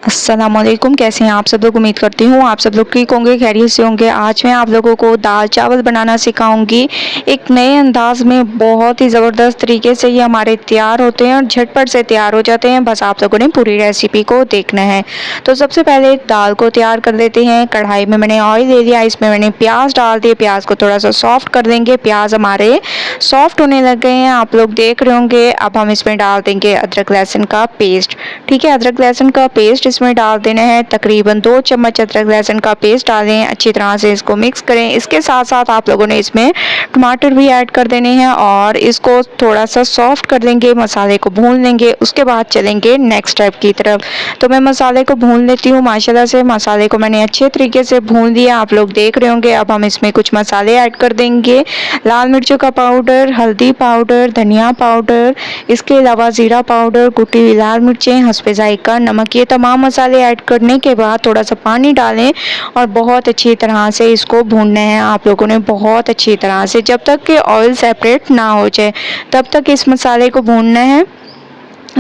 अस्सलामुअलैकुम। कैसे हैं आप सब लोग? उम्मीद करती हूँ आप सब लोग ठीक होंगे, खैरियत से होंगे। आज मैं आप लोगों को दाल चावल बनाना सिखाऊंगी एक नए अंदाज में। बहुत ही ज़बरदस्त तरीके से ये हमारे तैयार होते हैं और झटपट से तैयार हो जाते हैं। बस आप लोगों ने पूरी रेसिपी को देखना है। तो सबसे पहले दाल को तैयार कर लेते हैं। कढ़ाई में मैंने ऑयल ले लिया, इसमें मैंने प्याज डाल दिए। प्याज को थोड़ा सा सॉफ्ट कर देंगे। प्याज हमारे सॉफ्ट होने लग गए हैं, आप लोग देख रहे होंगे। अब हम इसमें डाल देंगे अदरक लहसुन का पेस्ट। ठीक है, अदरक लहसुन का पेस्ट इसमें डाल देना है। तकरीबन 2 चम्मच अदरक लहसुन का पेस्ट डालें, अच्छी तरह से इसको मिक्स करें। इसके साथ साथ आप लोगों ने इसमें टमाटर भी ऐड कर देने हैं और इसको थोड़ा सा सॉफ्ट कर लेंगे, मसाले को भून लेंगे। उसके बाद चलेंगे नेक्स्ट स्टेप की तरफ। तो मैं मसाले को भून लेती हूँ। माशाल्लाह से मसाले को मैंने अच्छे तरीके से भून लिया, आप लोग देख रहे होंगे। अब हम इसमें कुछ मसाले ऐड कर देंगे। लाल मिर्चों का पाउडर, हल्दी पाउडर, धनिया पाउडर, इसके अलावा ज़ीरा पाउडर, कुटी हुई लाल मिर्चें, हस्बे जायका नमक। ये तमाम मसाले ऐड करने के बाद थोड़ा सा पानी डालें और बहुत अच्छी तरह से इसको भूनना है आप लोगों ने, बहुत अच्छी तरह से, जब तक कि ऑयल सेपरेट ना हो जाए तब तक इस मसाले को भूनना है।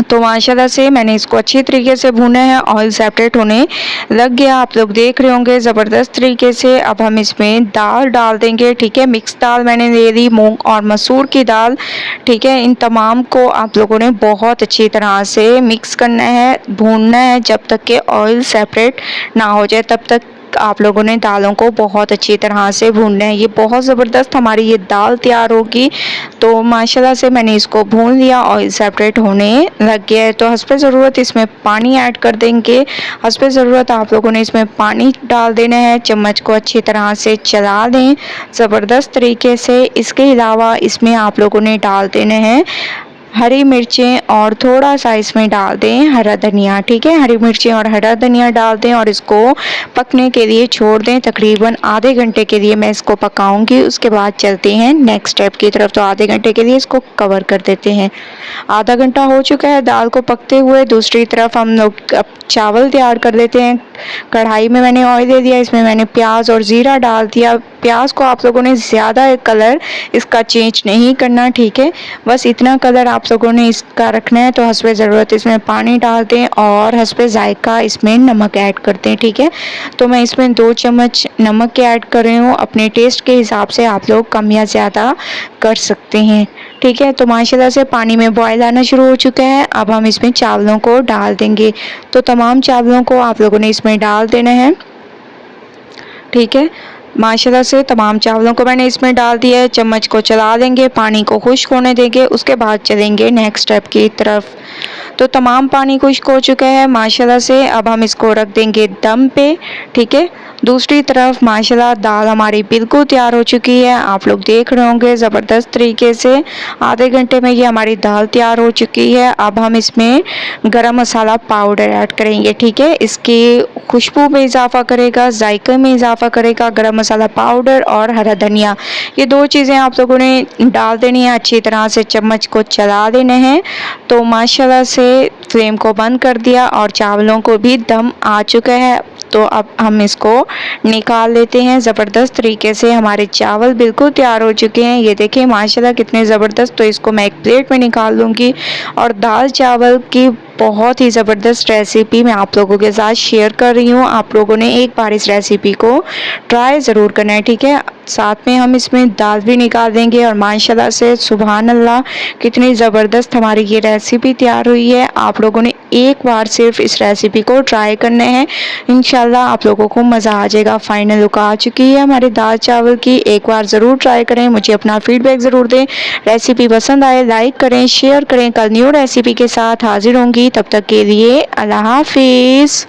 तो माशाल्लाह से मैंने इसको अच्छी तरीके से भुना है, ऑयल सेपरेट होने लग गया, आप लोग देख रहे होंगे ज़बरदस्त तरीके से। अब हम इसमें दाल डाल देंगे। ठीक है, मिक्स दाल मैंने ले ली, मूंग और मसूर की दाल। ठीक है, इन तमाम को आप लोगों ने बहुत अच्छी तरह से मिक्स करना है, भूनना है जब तक कि ऑयल सेपरेट ना हो जाए। तब तक आप लोगों ने दालों को बहुत अच्छी तरह से भूनना है। ये बहुत ज़बरदस्त हमारी ये दाल तैयार होगी। तो माशाल्लाह से मैंने इसको भून लिया, ऑयल सेपरेट होने लग गया है। तो हस्बे ज़रूरत इसमें पानी ऐड कर देंगे। हस्बे ज़रूरत आप लोगों ने इसमें पानी डाल देना है। चम्मच को अच्छी तरह से चला दें ज़बरदस्त तरीके से। इसके अलावा इसमें आप लोगों ने डाल देना है हरी मिर्चें और थोड़ा सा इसमें डाल दें हरा धनिया। ठीक है, हरी मिर्चें और हरा धनिया डाल दें और इसको पकने के लिए छोड़ दें। तकरीबन आधे घंटे के लिए मैं इसको पकाऊंगी। उसके बाद चलते हैं नेक्स्ट स्टेप की तरफ। तो आधे घंटे के लिए इसको कवर कर देते हैं। आधा घंटा हो चुका है दाल को पकते हुए। दूसरी तरफ हम लोग अब चावल तैयार कर लेते हैं। कढ़ाई में मैंने ऑयल दे दिया, इसमें मैंने प्याज और ज़ीरा डाल दिया। प्याज को आप लोगों ने ज़्यादा कलर इसका चेंज नहीं करना। ठीक है, बस इतना कलर आप लोगों ने इसका रखना है। तो हस्बे ज़रूरत इसमें पानी डाल दें और हस्बे जायका इसमें नमक ऐड करते हैं। ठीक है, तो मैं इसमें 2 चम्मच नमक के ऐड कर रही हूँ। अपने टेस्ट के हिसाब से आप लोग कम या ज़्यादा कर सकते हैं। ठीक है, तो माशाल्लाह से पानी में बॉयल आना शुरू हो चुका है। अब हम इसमें चावलों को डाल देंगे। तो तमाम चावलों को आप लोगों ने इसमें डाल देना है। ठीक है, माशाल्लाह से तमाम चावलों को मैंने इसमें डाल दिया है। चम्मच को चला देंगे, पानी को खुश्क होने देंगे। उसके बाद चलेंगे नेक्स्ट स्टेप की तरफ। तो तमाम पानी खुश्क हो चुका है माशाल्लाह से। अब हम इसको रख देंगे दम पे। ठीक है, दूसरी तरफ माशाल्लाह दाल हमारी बिल्कुल तैयार हो चुकी है, आप लोग देख रहे होंगे ज़बरदस्त तरीके से। आधे घंटे में ये हमारी दाल तैयार हो चुकी है। अब हम इसमें गरम मसाला पाउडर ऐड करेंगे। ठीक है, इसकी खुशबू में इजाफ़ा करेगा, जायके में इजाफ़ा करेगा गरम मसाला पाउडर और हरा धनिया। ये 2 चीज़ें आप लोगों ने डाल देनी है, अच्छी तरह से चम्मच को चला देना है। तो माशाल्लाह से फ्लेम को बंद कर दिया और चावलों को भी दम आ चुका है। तो अब हम इसको निकाल लेते हैं। ज़बरदस्त तरीके से हमारे चावल बिल्कुल तैयार हो चुके हैं। ये देखिए माशाल्लाह कितने ज़बरदस्त। तो इसको मैं एक प्लेट में निकाल लूँगी और दाल चावल की बहुत ही ज़बरदस्त रेसिपी मैं आप लोगों के साथ शेयर कर रही हूँ। आप लोगों ने एक बार इस रेसिपी को ट्राई ज़रूर करना है। ठीक है, साथ में हम इसमें दाल भी निकाल देंगे और माशाल्लाह से सुभान अल्लाह कितनी ज़बरदस्त हमारी ये रेसिपी तैयार हुई है। आप लोगों ने एक बार सिर्फ इस रेसिपी को ट्राई करना है, इंशाल्लाह आप लोगों को मज़ा आ जाएगा। फाइनल लुक आ चुकी है हमारे दाल चावल की। एक बार ज़रूर ट्राई करें, मुझे अपना फीडबैक ज़रूर दें। रेसिपी पसंद आए लाइक करें, शेयर करें। कल न्यू रेसिपी के साथ हाजिर होंगी, तब तक के लिए अल्लाह हाफिज़।